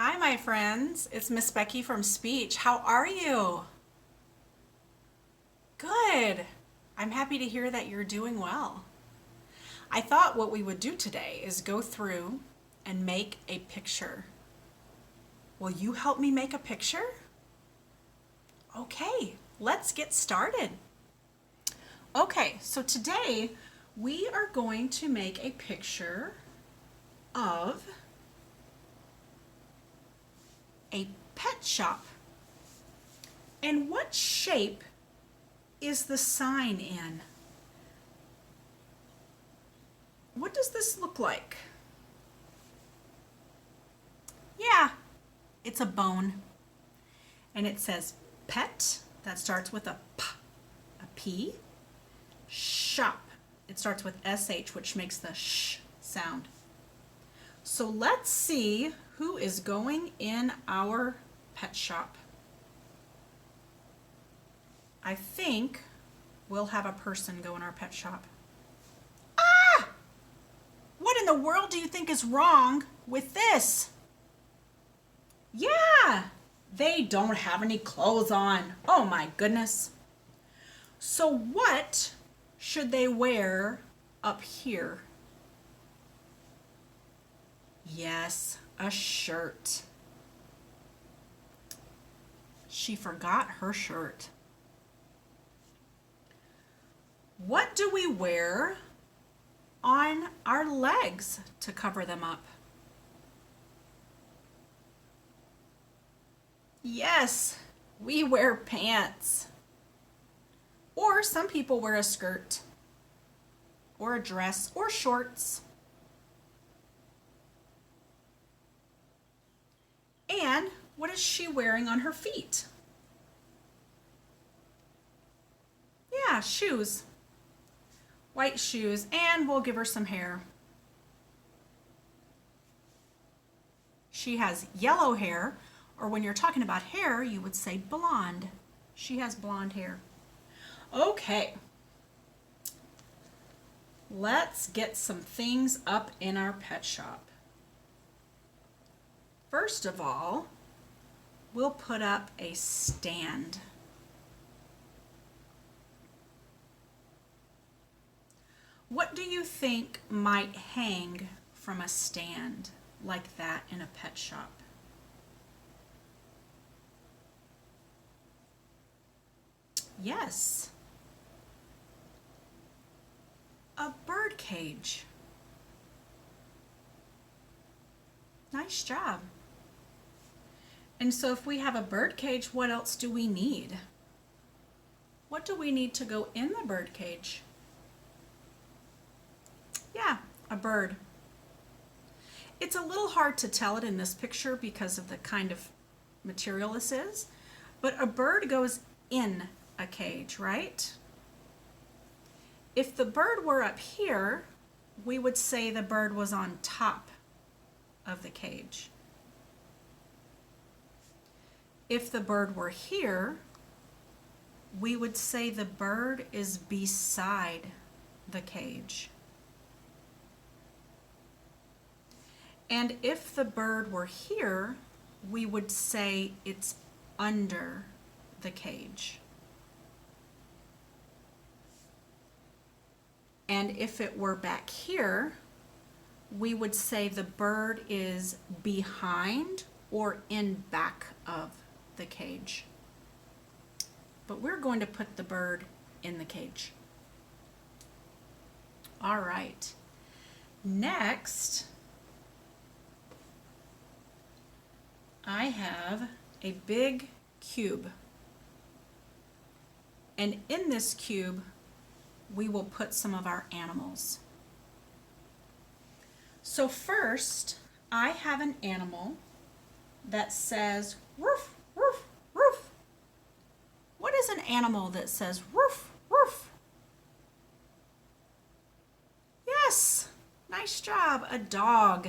Hi, my friends. It's Miss Becky from Speech. How are you? Good. I'm happy to hear that you're doing well. I thought what we would do today is go through and make a picture. Will you help me make a picture? Okay, let's get started. Okay, so today we are going to make a picture of a pet shop. And what shape is the sign in? What does this look like? Yeah, it's a bone. And it says pet, that starts with a P, a P. Shop, it starts with SH, which makes the sh sound. So let's see who is going in our pet shop. I think we'll have a person go in our pet shop. Ah! What in the world do you think is wrong with this? Yeah, they don't have any clothes on. Oh my goodness. So what should they wear up here? Yes, a shirt. She forgot her shirt. What do we wear on our legs to cover them up? Yes, we wear pants. Or some people wear a skirt, or a dress, or shorts. And what is she wearing on her feet? Yeah, shoes. White shoes, and we'll give her some hair. She has yellow hair, or when you're talking about hair, you would say blonde. She has blonde hair. Okay. Let's get some things up in our pet shop. First of all, we'll put up a stand. What do you think might hang from a stand like that in a pet shop? Yes, a bird cage. Nice job. And so if we have a bird cage, what else do we need? What do we need to go in the bird cage? Yeah, a bird. It's a little hard to tell it in this picture because of the kind of material this is, but a bird goes in a cage, right? If the bird were up here, we would say the bird was on top of the cage. If the bird were here, we would say the bird is beside the cage. And if the bird were here, we would say it's under the cage. And if it were back here, we would say the bird is behind or in back of the cage. But we're going to put the bird in the cage. All right. Next, I have a big cube. And in this cube, we will put some of our animals. So first, I have an animal that says roof, roof, roof. What is an animal that says roof, roof? Yes, nice job, a dog.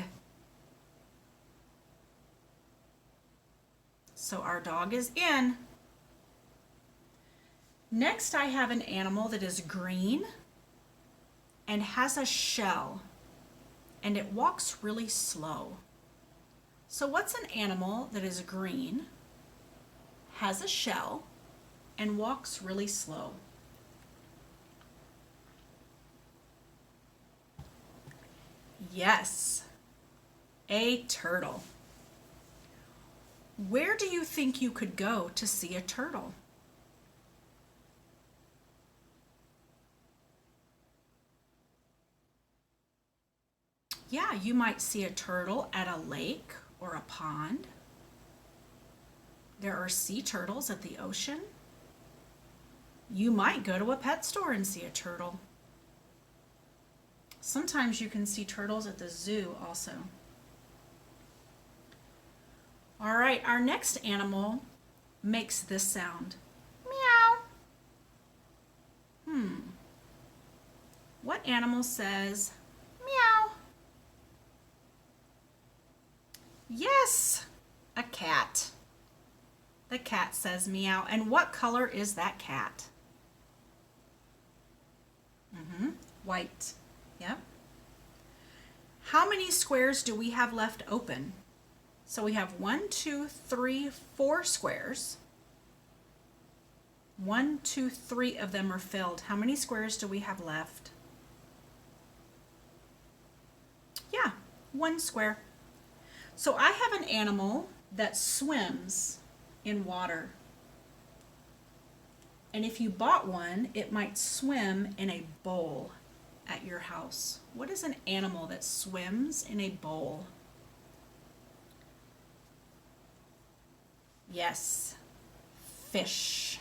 So our dog is in. Next, I have an animal that is green and has a shell, and it walks really slow. So what's an animal that is green, has a shell, and walks really slow? Yes, a turtle. Where do you think you could go to see a turtle? Yeah, you might see a turtle at a lake or a pond. There are sea turtles at the ocean. You might go to a pet store and see a turtle. Sometimes you can see turtles at the zoo also. All right, our next animal makes this sound. Meow. What animal says meow? Yes, a cat. The cat says meow. And what color is that cat? White. Yep. How many squares do we have left open? So we have 1, 2, 3, 4 squares. 1, 2, 3 of them are filled. How many squares do we have left? Yeah, 1 square. So I have an animal that swims in water. And if you bought one, it might swim in a bowl at your house. What is an animal that swims in a bowl? Yes, fish.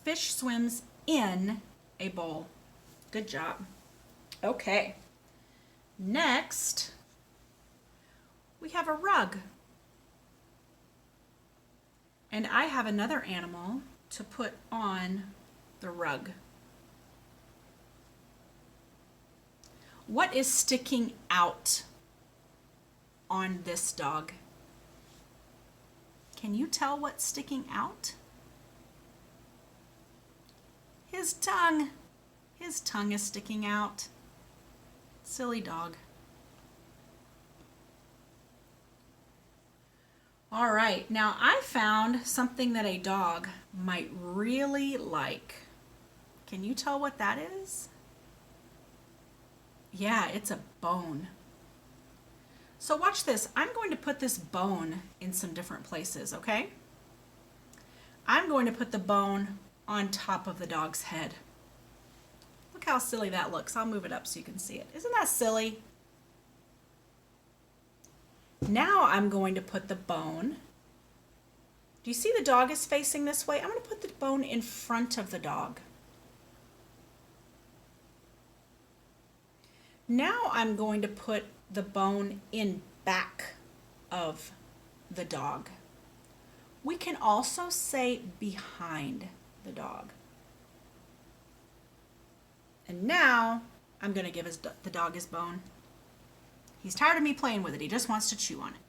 Fish swims in a bowl. Good job. Okay. Next, we have a rug. And I have another animal to put on the rug. What is sticking out on this dog? Can you tell what's sticking out? His tongue. His tongue is sticking out. Silly dog. All right, now I found something that a dog might really like. Can you tell what that is? Yeah, it's a bone. So watch this. I'm going to put this bone in some different places, okay? I'm going to put the bone on top of the dog's head. Look how silly that looks. I'll move it up so you can see it. Isn't that silly? Now I'm going to put the bone. Do you see the dog is facing this way? I'm going to put the bone in front of the dog. Now I'm going to put the bone in back of the dog. We can also say behind the dog. And now I'm going to give the dog his bone. He's tired of me playing with it. He just wants to chew on it.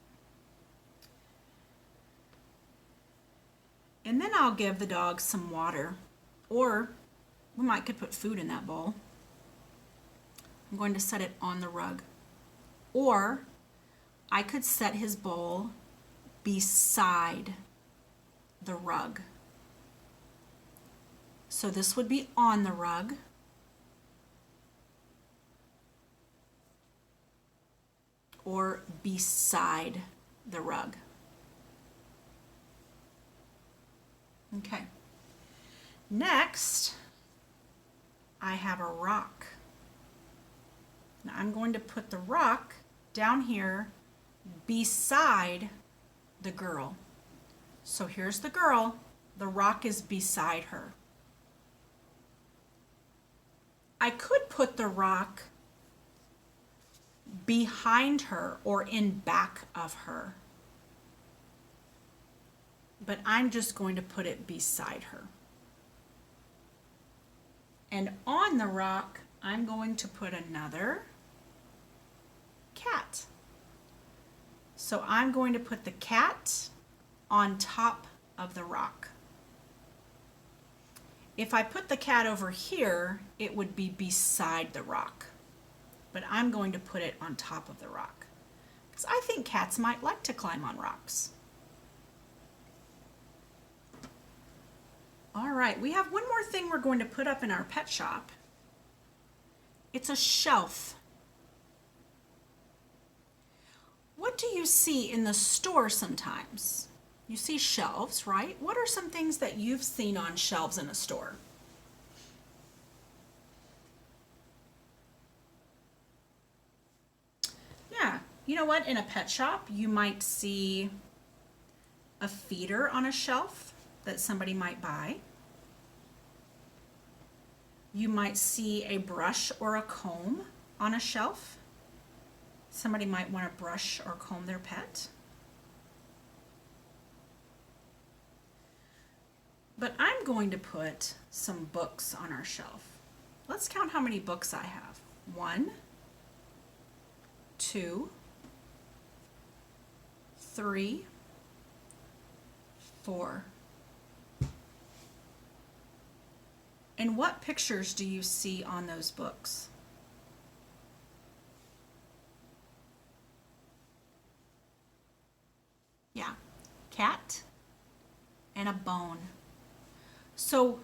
And then I'll give the dog some water, or we could put food in that bowl. I'm going to set it on the rug. Or I could set his bowl beside the rug. So this would be on the rug. Or beside the rug. Okay. Next, I have a rock. Now I'm going to put the rock down here beside the girl. So here's the girl. The rock is beside her. I could put the rock behind her or in back of her. But I'm just going to put it beside her. And on the rock, I'm going to put another cat. So I'm going to put the cat on top of the rock. If I put the cat over here, it would be beside the rock. But I'm going to put it on top of the rock. Because I think think cats might like to climb on rocks. All right, we have one more thing we're going to put up in our pet shop. It's a shelf. What do you see in the store sometimes? You see shelves, right? What are some things that you've seen on shelves in a store? Yeah, you know what? In a pet shop, you might see a feeder on a shelf that somebody might buy. You might see a brush or a comb on a shelf. Somebody might want to brush or comb their pet. But I'm going to put some books on our shelf. Let's count how many books I have. 1, 2, 3, 4. And what pictures do you see on those books? Yeah, cat and a bone. So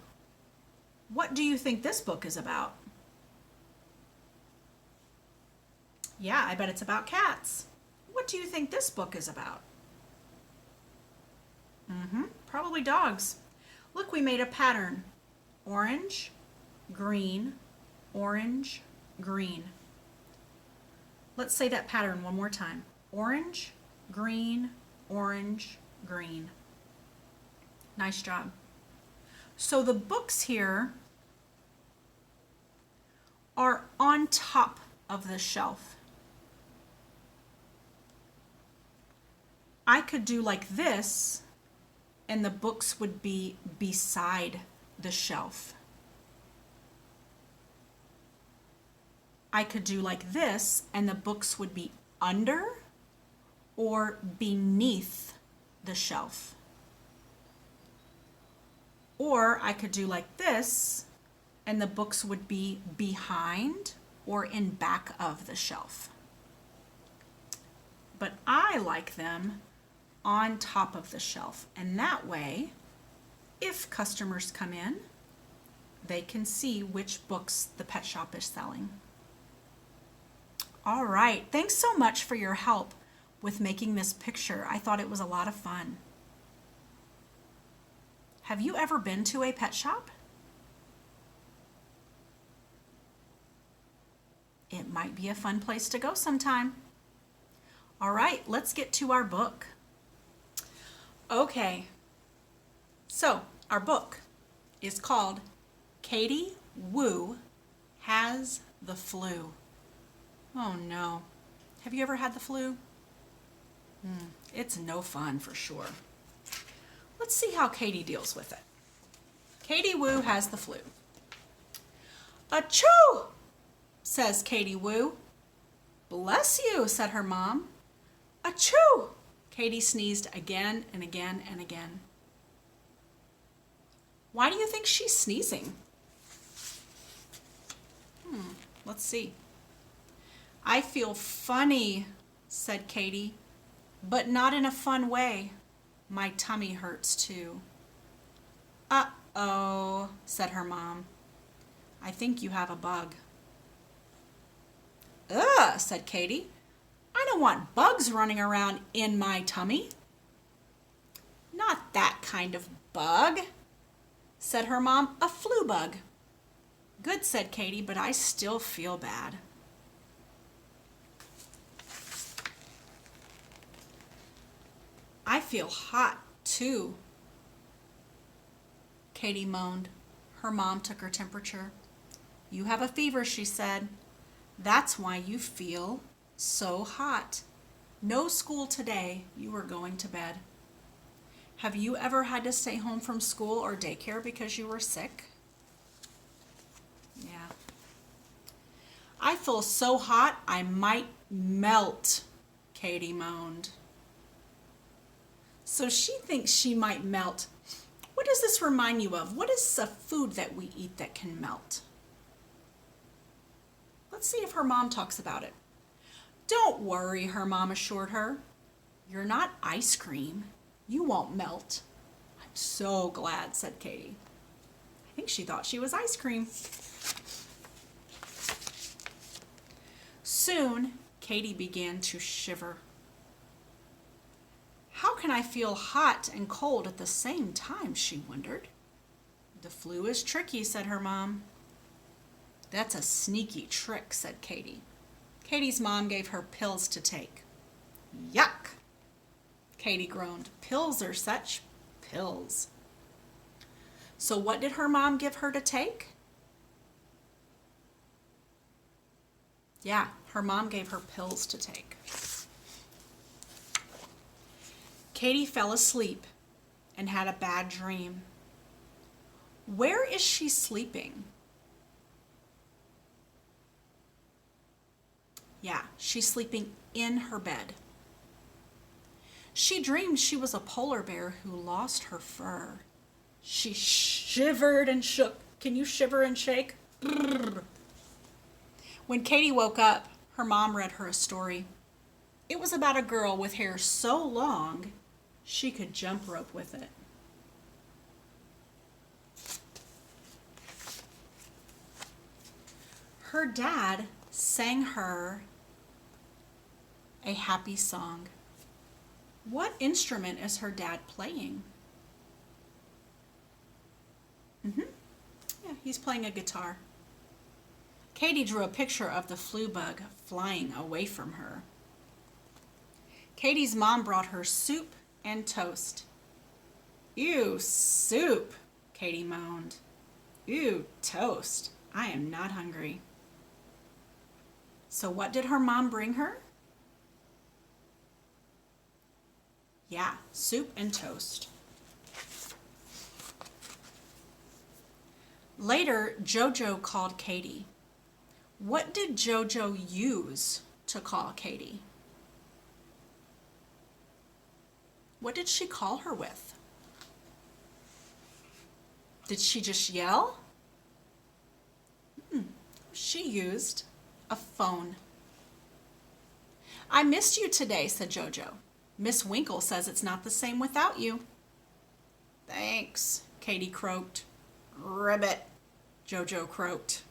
what do you think this book is about? Yeah, I bet it's about cats. What do you think this book is about? Probably dogs. Look, we made a pattern. Orange, green, orange, green. Let's say that pattern one more time. Orange, green, orange, green. Nice job. So the books here are on top of the shelf. I could do like this, and the books would be beside the shelf. I could do like this, and the books would be under or beneath the shelf. Or I could do like this, and the books would be behind or in back of the shelf. But I like them on top of the shelf, and that way, if customers come in, they can see which books the pet shop is selling. All right, thanks so much for your help with making this picture. I thought it was a lot of fun. Have you ever been to a pet shop? It might be a fun place to go sometime. All right, let's get to our book. Okay, so our book is called Katie Woo Has the Flu. Oh no, have you ever had the flu? It's no fun for sure. Let's see how Katie deals with it. Katie Woo has the flu. Achoo, says Katie Woo. Bless you, said her mom. Achoo! Katie sneezed again and again and again. Why do you think she's sneezing? Let's see. I feel funny, said Katie, but not in a fun way. My tummy hurts too. Uh-oh, said her mom. I think you have a bug. Ugh, said Katie. I don't want bugs running around in my tummy. Not that kind of bug, said her mom. A flu bug. Good, said Katie, but I still feel bad. I feel hot too, Katie moaned. Her mom took her temperature. You have a fever, she said. That's why you feel so hot. No school today. You are going to bed. Have you ever had to stay home from school or daycare because you were sick? Yeah. I feel so hot I might melt, Katie moaned. So she thinks she might melt. What does this remind you of? What is a food that we eat that can melt? Let's see if her mom talks about it. Don't worry, her mom assured her. You're not ice cream. You won't melt. I'm so glad, said Katie. I think she thought she was ice cream. Soon, Katie began to shiver. How can I feel hot and cold at the same time, she wondered. The flu is tricky, said her mom. That's a sneaky trick, said Katie. Katie's mom gave her pills to take. Yuck! Katie groaned. Pills are such pills. So what did her mom give her to take? Yeah, her mom gave her pills to take. Katie fell asleep and had a bad dream. Where is she sleeping? Yeah, she's sleeping in her bed. She dreamed she was a polar bear who lost her fur. She shivered and shook. Can you shiver and shake? Brrr. When Katie woke up, her mom read her a story. It was about a girl with hair so long she could jump rope with it. Her dad sang her a happy song. What instrument is her dad playing? Yeah, he's playing a guitar. Katie drew a picture of the flu bug flying away from her. Katie's mom brought her soup and toast. Ew, soup, Katie moaned. Ew, toast. I am not hungry. So what did her mom bring her? Yeah, soup and toast. Later, Jojo called Katie. What did Jojo use to call Katie? What did she call her with? Did she just yell? She used a phone. I missed you today, said Jojo. Miss Winkle says it's not the same without you. Thanks, Katie croaked. Ribbit, Jojo croaked.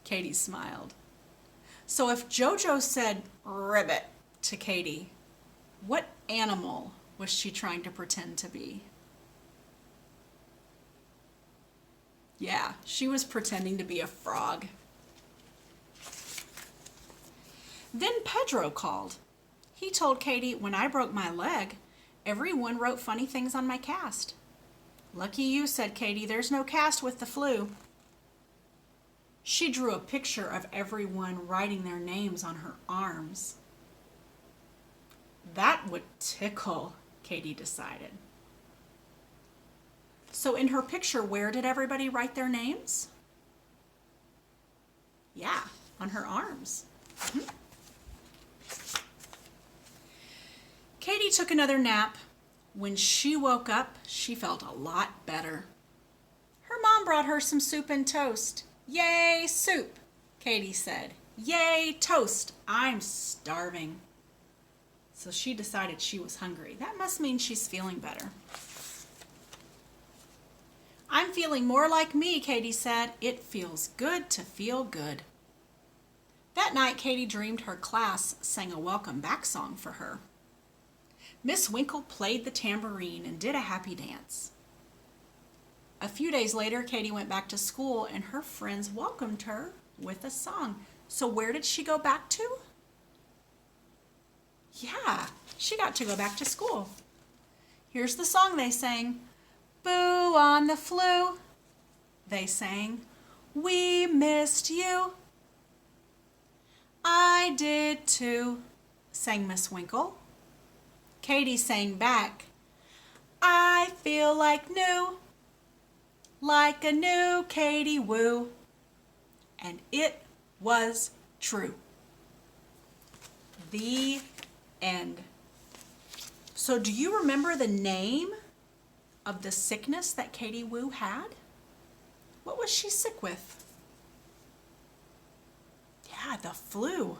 Katie smiled. So if Jojo said ribbit to Katie, what animal was she trying to pretend to be? Yeah, she was pretending to be a frog. Then Pedro called. He told Katie, when I broke my leg, everyone wrote funny things on my cast. Lucky you, said Katie, there's no cast with the flu. She drew a picture of everyone writing their names on her arms. That would tickle, Katie decided. So in her picture, where did everybody write their names? Yeah, on her arms. Katie took another nap. When she woke up, she felt a lot better. Her mom brought her some soup and toast. Yay, soup, Katie said. Yay, toast, I'm starving. So she decided she was hungry. That must mean she's feeling better. I'm feeling more like me, Katie said. It feels good to feel good. That night, Katie dreamed her class sang a welcome back song for her. Miss Winkle played the tambourine and did a happy dance. A few days later, Katie went back to school and her friends welcomed her with a song. So where did she go back to? Yeah, she got to go back to school. Here's the song they sang. Boo on the flu, they sang. We missed you. I did too, sang Miss Winkle. Katie sang back, I feel like a new Katie Woo. And it was true. The end. So do you remember the name of the sickness that Katie Woo had? What was she sick with? Yeah, the flu.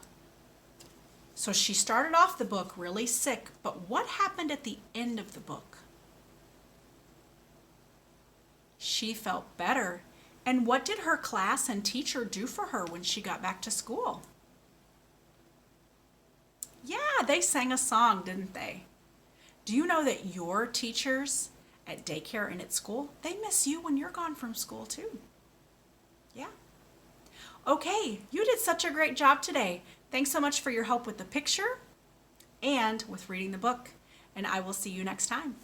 So she started off the book really sick, but what happened at the end of the book? She felt better. And what did her class and teacher do for her when she got back to school? Yeah, they sang a song, didn't they? Do you know that your teachers at daycare and at school, they miss you when you're gone from school too? Yeah. Okay, you did such a great job today. Thanks so much for your help with the picture and with reading the book. And I will see you next time.